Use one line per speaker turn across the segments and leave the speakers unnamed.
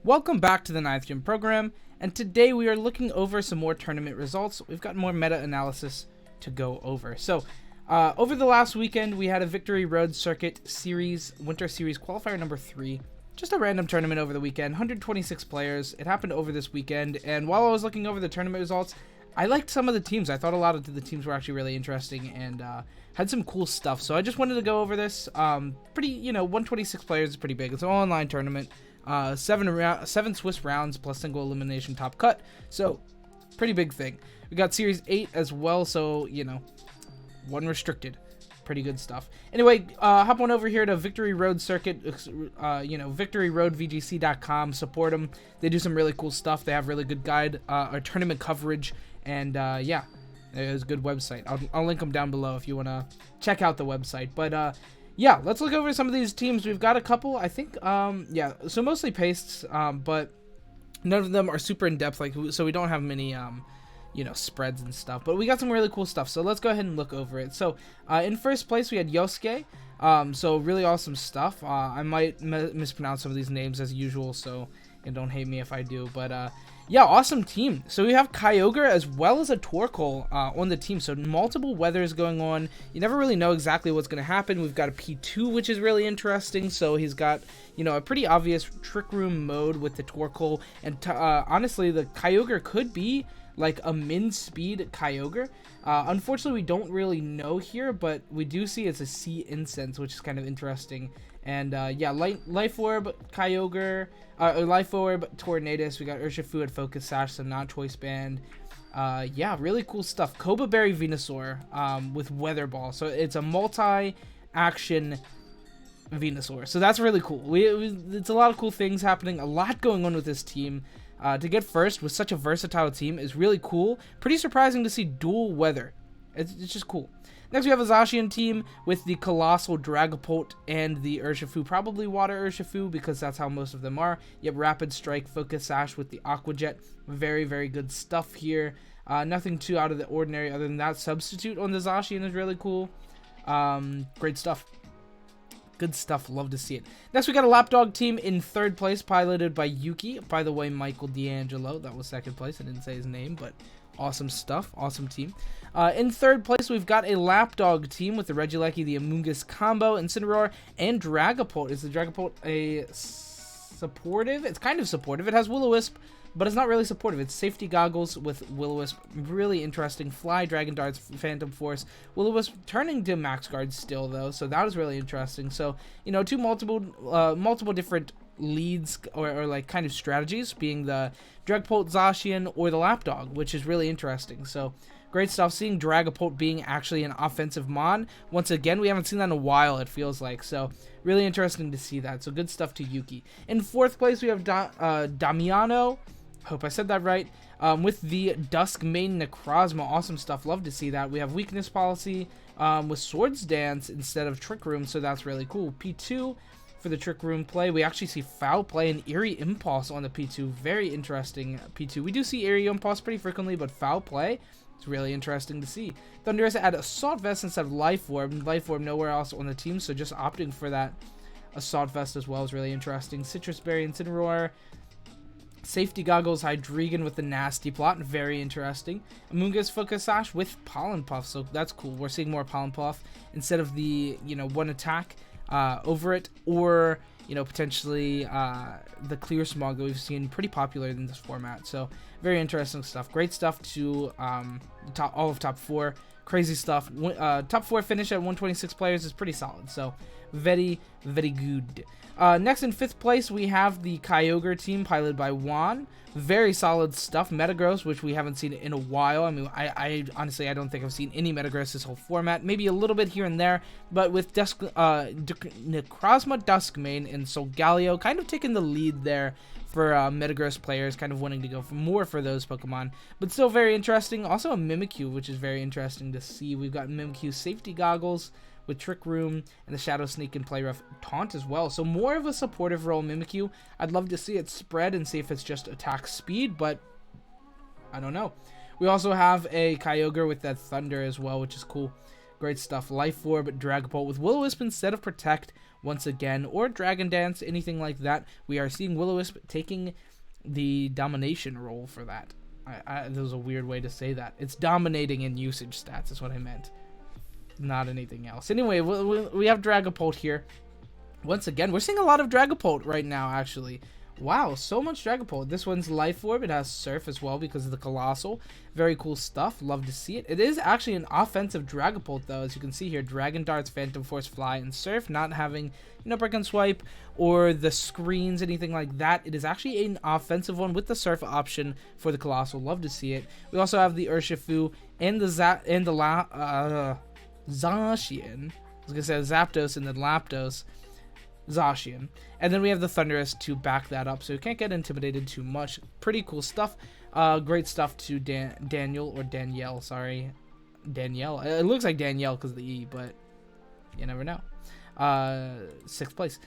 Welcome back to the 9th Gym program, and today we are looking over some more tournament results. We've got more meta-analysis to go over. So, over the last weekend, we had a Victory Road Circuit Series, Winter Series Qualifier number 3. Just a random tournament over the weekend, 126 players. It happened over this weekend, and while I was looking over the tournament results, I liked some of the teams. I thought a lot of the teams were actually really interesting and had some cool stuff. So I just wanted to go over this. 126 players is pretty big. It's an all-online tournament. 7 Swiss rounds plus single elimination top cut. So pretty big thing. We got Series 8 as well. So, one restricted. Pretty good stuff. Anyway, hop on over here to Victory Road Circuit, victoryroadvgc.com. Support them. They do some really cool stuff. They have really good guide or tournament coverage. And yeah, it's a good website. I'll link them down below if you want to check out the website. But yeah, let's look over some of these teams. We've got a couple, I think, yeah, so mostly pastes, but none of them are super in-depth, so we don't have many, spreads and stuff, but we got some really cool stuff, so let's go ahead and look over it. So, in first place, we had Yosuke, so really awesome stuff. I might mispronounce some of these names as usual, so don't hate me if I do, but, yeah, awesome team. So we have Kyogre as well as a Torkoal on the team. So multiple weathers going on. You never really know exactly what's going to happen. We've got a P2, which is really interesting. So he's got, a pretty obvious Trick Room mode with the Torkoal. And honestly, the Kyogre could be like a min-speed Kyogre. Unfortunately, we don't really know here, but we do see it's a Sea Incense, which is kind of interesting. And yeah, Life Orb, Kyogre, Life Orb, Tornadus. We got Urshifu at Focus Sash, so not Choice Band. Yeah, really cool stuff. Koba Berry Venusaur with Weather Ball. So it's a multi-action Venusaur. So that's really cool. It's a lot of cool things happening. A lot going on with this team. To get first with such a versatile team is really cool. Pretty surprising to see dual weather. It's just cool. Next, we have a Zacian team with the Colossal Dragapult and the Urshifu. Probably Water Urshifu because that's how most of them are. You have Rapid Strike, Focus Sash with the Aqua Jet. Very, very good stuff here. Nothing too out of the ordinary other than that. Substitute on the Zacian is really cool. Great stuff. Good stuff. Love to see it. Next, we got a Lapdog team in third place, piloted by Yuki. By the way, Michael D'Angelo. That was second place. I didn't say his name, but awesome stuff. Awesome team. In third place, we've got a Lapdog team with the Regieleki, the Amoonguss combo, Incineroar, and Dragapult. Is the Dragapult a supportive? It's kind of supportive. It has Will-O-Wisp, but it's not really supportive. It's Safety Goggles with Will-O-Wisp. Really interesting. Fly, Dragon Darts, Phantom Force. Will-O-Wisp turning to Max Guard still, though, so that was really interesting. So, two multiple different leads or like kind of strategies, being the Dragapult, Zacian, or the Lapdog, which is really interesting. So great stuff. Seeing Dragapult being actually an offensive mon, once again, we haven't seen that in a while, it feels like. So really interesting to see that. So good stuff to Yuki. In fourth place, we have Damiano. Hope I said that right. With the Duskmane Necrozma. Awesome stuff. Love to see that. We have Weakness Policy with Swords Dance instead of Trick Room, so that's really cool. P2 for the Trick Room play. We actually see Foul Play and Eerie Impulse on the P2. Very interesting P2. We do see Eerie Impulse pretty frequently, but Foul Play, it's really interesting to see. Thundurus add Assault Vest instead of Life Orb. Life Orb nowhere else on the team, so just opting for that Assault Vest as well is really interesting. Citrus Berry, Incineroar. Safety Goggles, Hydreigon with the Nasty Plot, very interesting. Amoonguss Focus Sash with Pollen Puff, so that's cool. We're seeing more Pollen Puff instead of the, one attack over it, or, potentially the Clear Smog that we've seen pretty popular in this format. So very interesting stuff. Great stuff to all of top 4. Crazy stuff. Top 4 finish at 126 players is pretty solid. So very, very good. Next in 5th place, we have the Kyogre team piloted by Juan. Very solid stuff. Metagross, which we haven't seen in a while. I mean, I honestly, I don't think I've seen any Metagross this whole format. Maybe a little bit here and there, but with Necrozma, Duskmane, and Solgaleo kind of taking the lead there for Metagross players, kind of wanting to go for more for those Pokemon, but still very interesting. Also a Mimikyu, which is very interesting to see. We've got Mimikyu Safety Goggles with Trick Room and the Shadow Sneak and Play Rough Taunt as well. So more of a supportive role Mimikyu. I'd love to see it spread and see if it's just attack speed, but I don't know. We also have a Kyogre with that Thunder as well, which is cool. Great stuff. Life Orb, Dragapult with Will-O-Wisp instead of Protect. once again, or Dragon Dance, anything like that. We are seeing Will-O-Wisp taking the domination role for that. That was a weird way to say that. It's dominating in usage stats is what I meant, not anything else. Anyway, we have Dragapult here. Once again, we're seeing a lot of Dragapult right now, actually. Wow, so much Dragapult. This one's Life Orb. It has Surf as well because of the Colossal. Very cool stuff. Love to see it. It is actually an offensive Dragapult, though. As you can see here, Dragon Darts, Phantom Force, Fly, and Surf. Not having, Break and Swipe or the screens, anything like that. It is actually an offensive one with the Surf option for the Colossal. Love to see it. We also have the Urshifu and the Zacian. I was going to say Zapdos and then Lapdos. Zacian. And then we have the Thundurus to back that up, so you can't get intimidated too much. Pretty cool stuff. Great stuff to Danielle, sorry. Danielle. It looks like Danielle because of the E, but you never know. 6th place.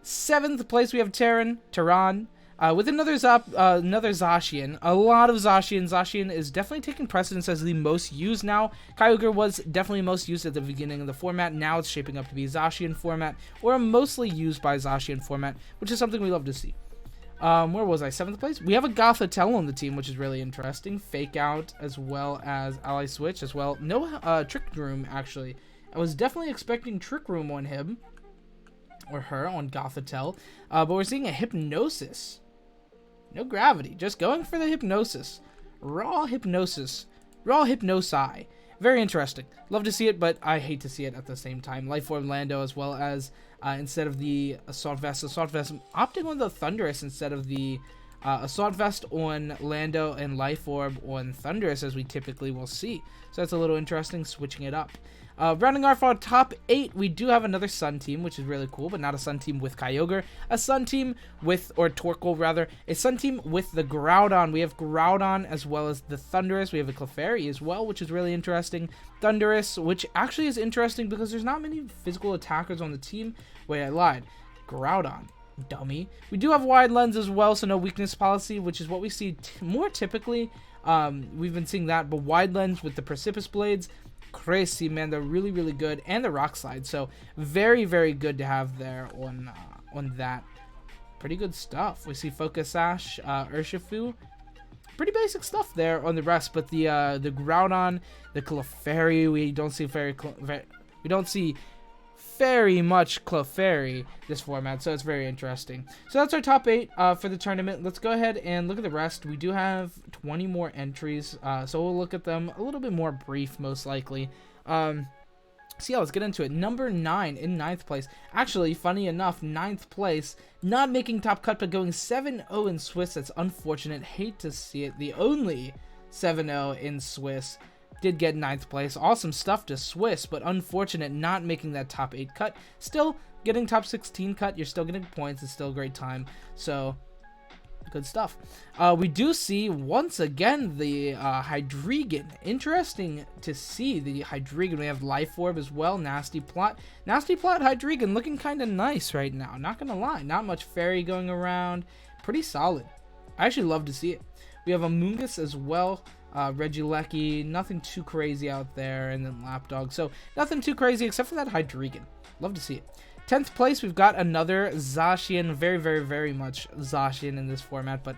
7th place, we have Tsareena. With another Zacian. A lot of Zacian. Zacian is definitely taking precedence as the most used now. Kyogre was definitely most used at the beginning of the format. Now it's shaping up to be Zacian format, or mostly used by Zacian format, which is something we love to see. Where was I? 7th place? We have a Gothitelle on the team, which is really interesting. Fake Out as well as Ally Switch as well. No Trick Room, actually. I was definitely expecting Trick Room on him, or her, on Gothitelle. But we're seeing a Hypnosis. No Gravity, just going for the Hypnosis. Raw Hypnosis. Raw Hypnosi. Very interesting. Love to see it, but I hate to see it at the same time. Life Orb Lando, as well as instead of the Assault Vest, opting on the Thundurus instead of the Assault Vest on Lando and Life Orb on Thundurus, as we typically will see. So that's a little interesting, switching it up. Rounding off our top 8, we do have another Sun team, which is really cool, but not a Sun team with Kyogre. A Sun team with, or Torkoal rather, a Sun team with the Groudon. We have Groudon as well as the Thundurus. We have a Clefairy as well, which is really interesting. Thundurus, which actually is interesting because there's not many physical attackers on the team. Wait, I lied. Groudon. Dummy. We do have Wide Lens as well, so no weakness policy, which is what we see more typically. We've been seeing that, but Wide Lens with the Precipitous Blades, crazy, man. They're really, really good, and the Rock Slide, so very, very good to have there on that. Pretty good stuff. We see Focus Sash, Urshifu. Pretty basic stuff there on the rest, but the Groudon, the Clefairy, we don't see very much Clefairy this format, so it's very interesting. So that's our top 8 for the tournament. Let's go ahead and look at the rest. We do have 20 more entries, so we'll look at them a little bit more brief, most likely. So yeah, let's get into it. Number 9 in 9th place. Actually, funny enough, 9th place, not making top cut, but going 7-0 in Swiss. That's unfortunate. Hate to see it. The only 7-0 in Swiss did get 9th place. Awesome stuff to Swiss, but unfortunate not making that top 8 cut. Still getting top 16 cut. You're still getting points. It's still a great time. So good stuff. We do see once again the Hydreigon. Interesting to see the Hydreigon. We have Life Orb as well. Nasty Plot. Nasty Plot Hydreigon looking kind of nice right now. Not gonna lie. Not much fairy going around. Pretty solid. I actually love to see it. We have a Mungus as well. Regieleki, nothing too crazy out there, and then Lapdog. So nothing too crazy except for that Hydreigon. Love to see it. 10th place, we've got another Zacian. Very, very, very much Zacian in this format, but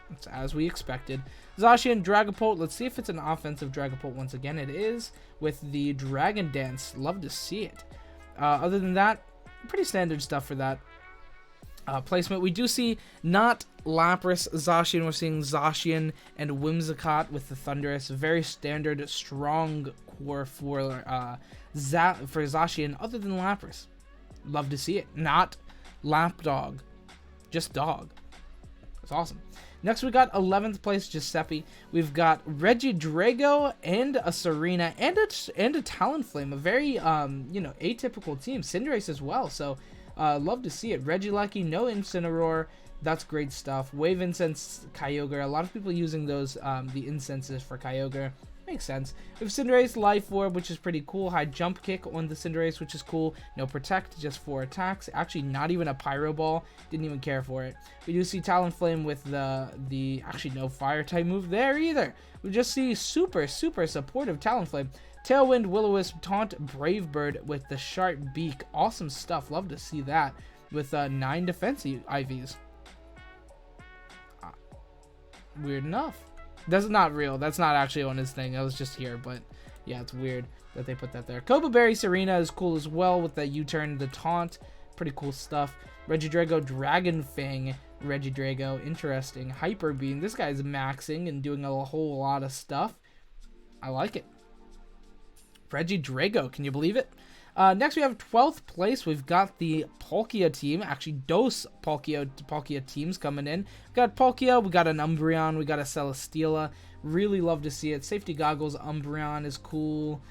it's as we expected. Zacian, Dragapult. Let's see if it's an offensive Dragapult once again. It is with the Dragon Dance. Love to see it. Other than that, pretty standard stuff for that. Placement. We do see not Lapras Zacian. We're seeing Zacian and Whimsicott with the Thundurus. Very standard, strong core for Zacian, other than Lapras. Love to see it. Not Lapdog, just dog. That's awesome. Next, we got 11th place Giuseppe. We've got Regidrago and a Tsareena and a Talonflame. A very atypical team. Cinderace as well. So. Love to see it. Regieleki, no Incineroar. That's great stuff. Wave Incense, Kyogre. A lot of people using those, the incenses for Kyogre. Makes sense. We have Cinderace, Life Orb, which is pretty cool. High Jump Kick on the Cinderace, which is cool. No Protect, just 4 attacks. Actually, not even a Pyro Ball. Didn't even care for it. We do see Talonflame with the actually no Fire type move there either. We just see super, super supportive Talonflame. Tailwind, Will-O-Wisp, Taunt, Brave Bird with the sharp beak. Awesome stuff. Love to see that with 9 defense IVs. Weird enough. That's not real. That's not actually on his thing. I was just here, but yeah, it's weird that they put that there. Koba Berry Tsareena is cool as well with that U-turn, the taunt. Pretty cool stuff. Regidrago, Dragon Fang, Regidrago. Interesting. Hyper Beam. This guy's maxing and doing a whole lot of stuff. I like it. Regidrago. Can you believe it? Next, we have 12th place. We've got the Palkia team. Actually, dos Palkia teams coming in. We got Palkia. We got an Umbreon. We got a Celesteela. Really love to see it. Safety Goggles. Umbreon is cool.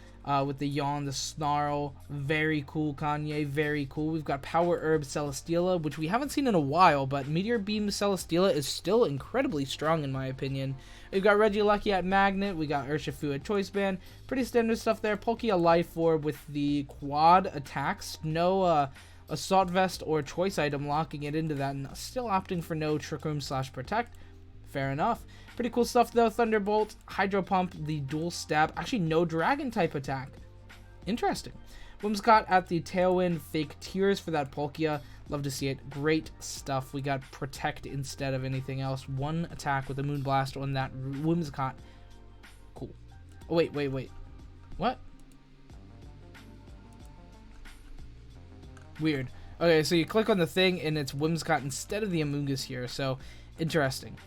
With the Yawn, the Snarl. Very cool, Kanye. Very cool. We've got Power Herb Celesteela, which we haven't seen in a while, but Meteor Beam Celesteela is still incredibly strong in my opinion. We've got Regieleki at Magnet. We got Urshifu at Choice Band. Pretty standard stuff there. Palkia Life Orb with the quad attacks. No Assault Vest or Choice Item locking it into that, and still opting for no Trick Room / Protect. Fair enough. Pretty cool stuff though. Thunderbolt, Hydro Pump, the Dual Stab. Actually, no Dragon type attack. Interesting. Whimsicott at the Tailwind, Fake Tears for that Palkia. Love to see it. Great stuff. We got Protect instead of anything else. 1 attack with a Moonblast on that Whimsicott. Cool. Oh, wait. What? Weird. Okay, so you click on the thing and it's Whimsicott instead of the Amoonguss here. So, interesting.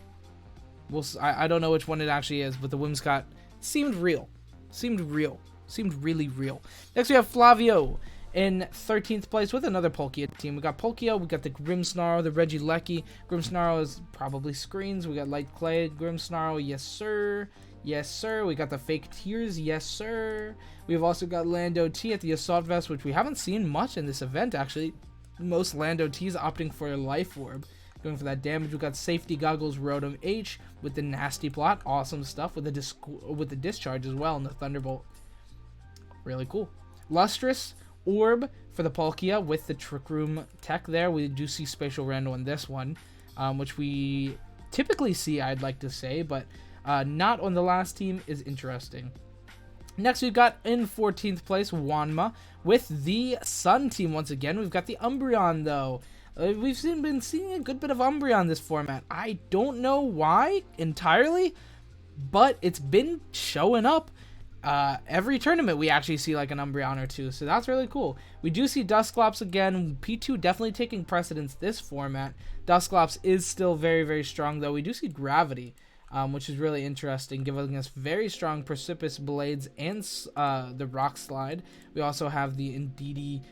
I don't know which one it actually is, but the Whimsicott seemed real. Seemed really real. Next we have Flavio in 13th place with another Palkia team. We got Palkia, we got the Grimmsnarl, the Regieleki. Grimmsnarl is probably screens. We got Light Clay, Grimmsnarl, yes sir. Yes sir. We got the Fake Tears, yes sir. We've also got Lando T at the Assault Vest, which we haven't seen much in this event actually. Most Lando T's opting for a Life Orb. Going for that damage. We got Safety Goggles, Rotom H with the Nasty Plot. Awesome stuff with the Discharge as well and the Thunderbolt. Really cool. Lustrous Orb for the Palkia with the Trick Room tech there. We do see Spatial Rando on this one, which we typically see, I'd like to say, but not on the last team is interesting. Next, we've got in 14th place Wanma with the Sun team once again. We've got the Umbreon though. We've been seeing a good bit of Umbreon this format. I don't know why entirely, but it's been showing up. Every tournament we actually see like an Umbreon or two, so that's really cool. We do see Dusclops again. P2 definitely taking precedence this format. Dusclops is still very, very strong though. We do see Gravity, which is really interesting, giving us very strong Precipitous Blades and the Rock Slide. We also have the Indeedee,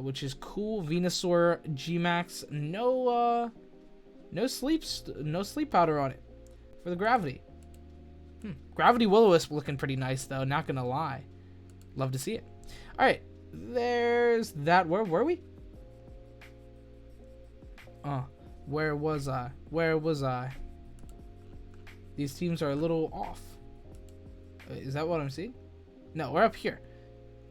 which is cool. Venusaur G-Max, no sleep powder on it for the Gravity. Gravity Will-O-Wisp looking pretty nice though, not gonna lie. Love to see it. Alright, there's that. Where were we? Where was I? These teams are a little off. Is that what I'm seeing? No, we're up here.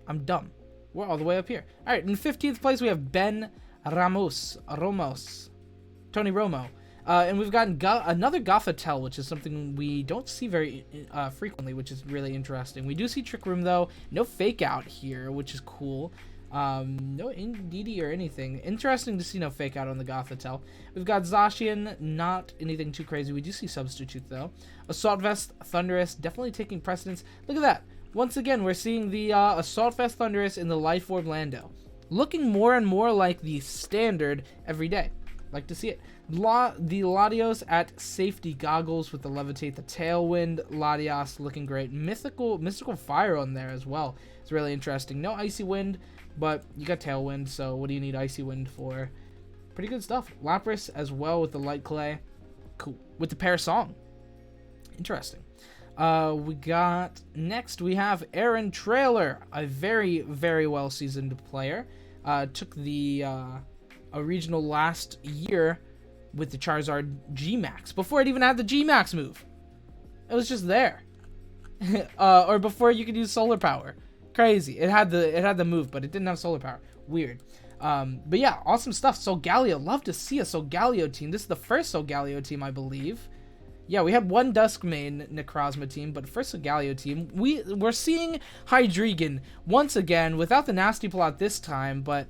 I'm dumb. We're all the way up here. Alright, in 15th place we have Ben Ramos. Tony Romo. And we've got another Gothitelle, which is something we don't see very frequently, which is really interesting. We do see Trick Room, though. No Fake Out here, which is cool. No Indeedee or anything. Interesting to see no Fake Out on the Gothitelle. We've got Zacian, not anything too crazy. We do see Substitute, though. Assault Vest, Thundurus, definitely taking precedence. Look at that. Once again, we're seeing the Assault Vest Thundurus in the Life Orb Lando. Looking more and more like the standard every day. Like to see it. The Latios at Safety Goggles with the Levitate, the Tailwind. Latios looking great. Mystical Fire on there as well. It's really interesting. No Icy Wind, but you got Tailwind, so what do you need Icy Wind for? Pretty good stuff. Lapras as well with the Light Clay. Cool. With the Parasong. Interesting. We got next we have Aaron Trailer, a very, very well seasoned player. Took the a regional last year with the Charizard G-Max before it even had the G-Max move. It was just there. Or before you could use solar power. Crazy. It had the move, but it didn't have solar power. Weird. But yeah, awesome stuff. Solgaleo, love to see a Solgaleo team. This is the first Solgaleo team, I believe. Yeah, we had one Duskmane Necrozma team, but first a Galio team. We're seeing hydreigon once again, without the nasty plot this time, but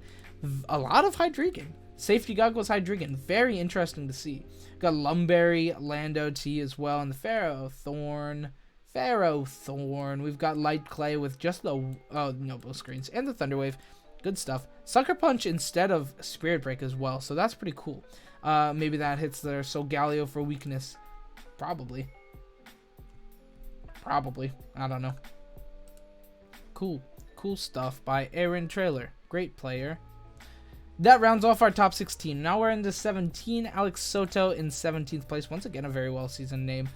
a lot of hydreigon. Safety Goggles hydreigon. Very interesting to see. Got Lumberry, Lando T as well, and the Pharaoh Thorn. We've got Light Clay with just the Noble Screens and the Thunderwave. Good stuff. Sucker Punch instead of Spirit Break as well, so that's pretty cool. Maybe that hits their Solgaleo for weakness. Probably. I don't know. Cool stuff by Aaron Trailer. Great player. That rounds off our top 16. Now we're into 17. Alex Soto in 17th place. Once again, a very well-seasoned name.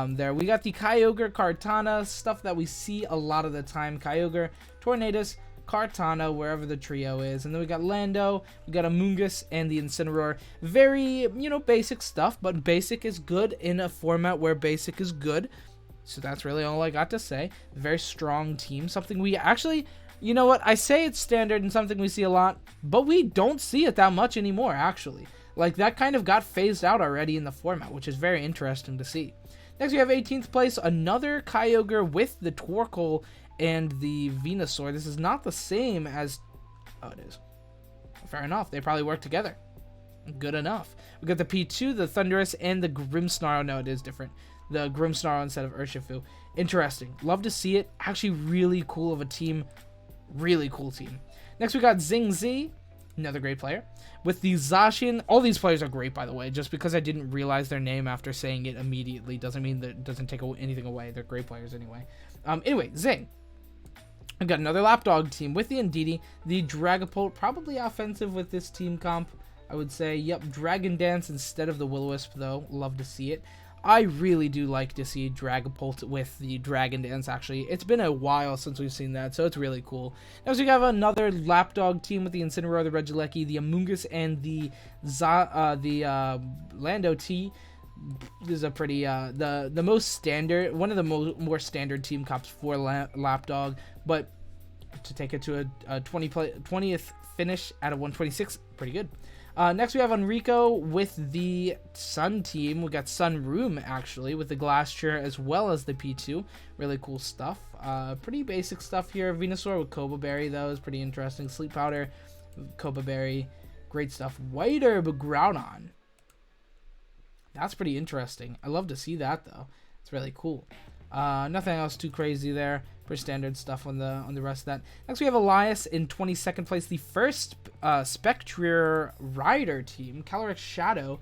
There we got the Kyogre, Kartana, stuff that we see a lot of the time. Kyogre, Tornadus, Kartana, wherever the trio is. And then we got Lando, we got Amoonguss, and the Incineroar. Very, basic stuff, but basic is good in a format where basic is good. So that's really all I got to say. Very strong team. Something we actually, you know what? I say it's standard and something we see a lot, but we don't see it that much anymore, actually. Like, that kind of got phased out already in the format, which is very interesting to see. Next, we have 18th place, another Kyogre with the Torkoal and the Venusaur. This is not the same as... Oh, it is. Fair enough. They probably work together. Good enough. We got the P2, the Thundurus, and the Grimmsnarl. No, it is different. The Grimmsnarl instead of Urshifu. Interesting. Love to see it. Actually, really cool of a team. Really cool team. Next, we got Zing Z. Another great player. With the Zacian. All these players are great, by the way. Just because I didn't realize their name after saying it immediately doesn't mean that it doesn't take anything away. They're great players anyway. Anyway, Zing. I've got another Lapdog team with the Indeedee, the Dragapult, probably offensive with this team comp, I would say. Yep, Dragon Dance instead of the Will-O-Wisp, though. Love to see it. I really do like to see Dragapult with the Dragon Dance, actually. It's been a while since we've seen that, so it's really cool. Next, we have another Lapdog team with the Incineroar, the Regieleki, the Amoonguss, and the Lando T. This is a pretty, the most standard, one of the more standard team comps for Lapdog, but to take it to a 20th finish out of 126, pretty good. Next, we have Enrico with the Sun team. We got Sunroom, actually, with the Glastrier as well as the P2. Really cool stuff. Pretty basic stuff here. Venusaur with Koba Berry, though, is pretty interesting. Sleep Powder, Koba Berry, great stuff. Whiter, but Groudon. That's pretty interesting. I love to see that, though. It's really cool. Nothing else too crazy there. Pretty standard stuff on the rest of that. Next, we have Elias in 22nd place. The first Spectrier Rider team. Calyrex Shadow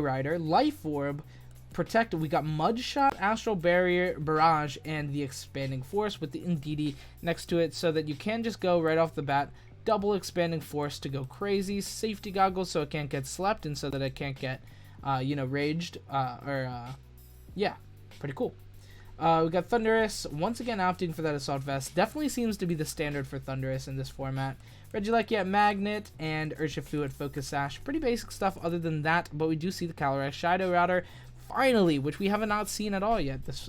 Rider, Life Orb, Protect. We got Mudshot, Astral Barrier, Barrage, and the Expanding Force with the Indeedee next to it, so that you can just go right off the bat. Double Expanding Force to go crazy. Safety Goggles so it can't get slept and so that it can't get raged, yeah, pretty cool. We got Thundurus, once again opting for that Assault Vest. Definitely seems to be the standard for Thundurus in this format. Regieleki at Magnet, and Urshifu at Focus Sash. Pretty basic stuff other than that, but we do see the Calyrex Shadow Router, finally, which we have not seen at all yet this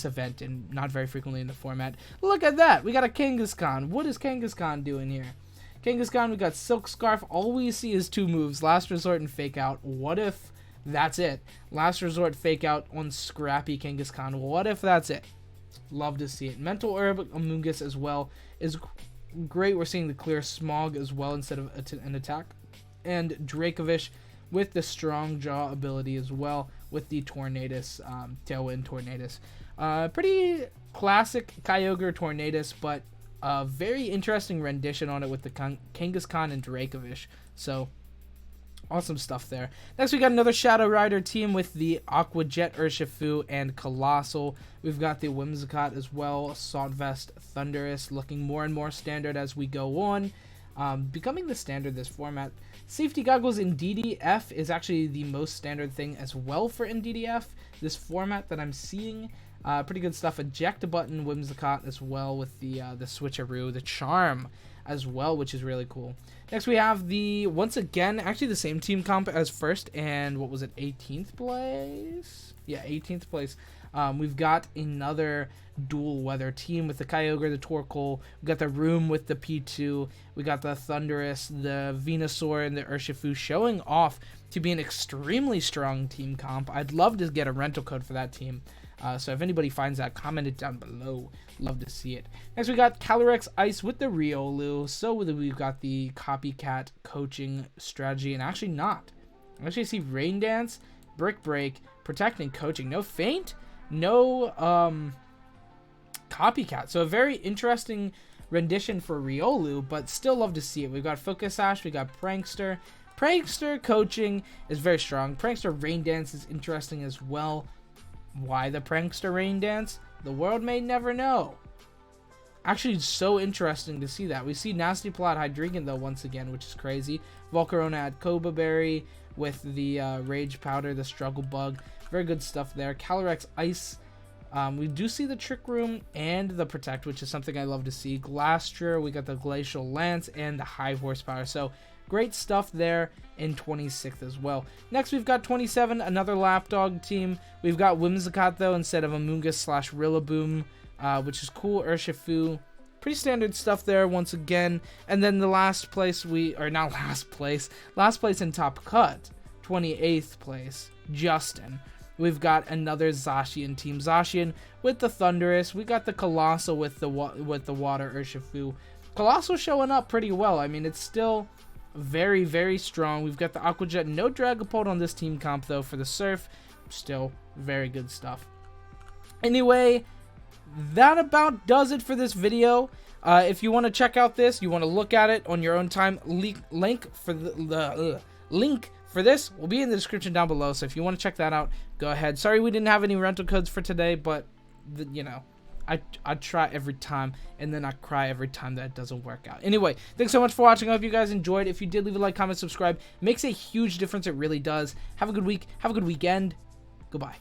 event, and not very frequently in the format. Look at that! We got a Kangaskhan. What is Kangaskhan doing here? Kangaskhan, we got Silk Scarf. All we see is two moves, Last Resort and Fake Out. What if that's it? Last Resort, Fake Out on Scrappy Kangaskhan. What if that's it? Love to see it. Mental Herb, Amoonguss as well is great. We're seeing the Clear Smog as well instead of an attack. And Dracovish with the Strong Jaw ability as well with the Tornadus, Tailwind Tornadus. Pretty classic Kyogre Tornadus, but a very interesting rendition on it with the Kangaskhan and Dracovish. So, awesome stuff there. Next, we got another Shadow Rider team with the Aqua Jet Urshifu and Colossal. We've got the Whimsicott as well, Assault Vest, Thundurus, looking more and more standard as we go on. Becoming the standard this format. Safety Goggles in DDF is actually the most standard thing as well for NDDF. This format that I'm seeing. Pretty good stuff. Eject Button, Whimsicott as well with the Switcheroo, the Charm as well, which is really cool. Next we have the, once again, actually the same team comp as first, and what was it, 18th place? Yeah, 18th place. We've got another dual weather team with the Kyogre, the Torkoal. We got the Room with the P2. We got the Thundurus, the Venusaur, and the Urshifu showing off to be an extremely strong team comp. I'd love to get a rental code for that team. So if anybody finds that, comment it down below. Love to see it. Next, we got Calyrex Ice with the Riolu. So we've got the copycat coaching strategy, and actually not. I actually see Rain Dance, Brick Break, Protect, and Coaching. No Feint, no copycat. So a very interesting rendition for Riolu, but still love to see it. We've got Focus Sash, we got Prankster. Prankster Coaching is very strong. Prankster Rain Dance is interesting as well. Why the Prankster Rain Dance? The world may never know. Actually, it's so interesting to see that. We see Nasty Plot Hydreigon though once again, which is crazy. Volcarona at Koba Berry with the Rage Powder, the Struggle Bug. Very good stuff there. Calyrex Ice. We do see the Trick Room and the Protect, which is something I love to see. Glastrier, we got the Glacial Lance and the High Horsepower. So great stuff there in 26th as well. Next, we've got 27, another Lapdog team. We've got Whimsicott, though, instead of Amoonguss / Rillaboom, which is cool. Urshifu. Pretty standard stuff there once again. And then the last place last place in Top Cut, 28th place, Justin. We've got another Zacian team. Zacian with the Thundurus. We got the Colossal with the Water Urshifu. Colossal showing up pretty well. I mean, it's still very, very strong. We've got the Aqua Jet. No Dragapult on this team comp, though, for the Surf. Still very good stuff. Anyway, that about does it for this video. If you want to check out this, you want to look at it on your own time, link for the link for this will be in the description down below. So if you want to check that out, go ahead. Sorry we didn't have any rental codes for today, but you know, I try every time, and then I cry every time that it doesn't work out. Anyway, thanks so much for watching. I hope you guys enjoyed. If you did, leave a like, comment, subscribe. It makes a huge difference. It really does. Have a good week. Have a good weekend. Goodbye.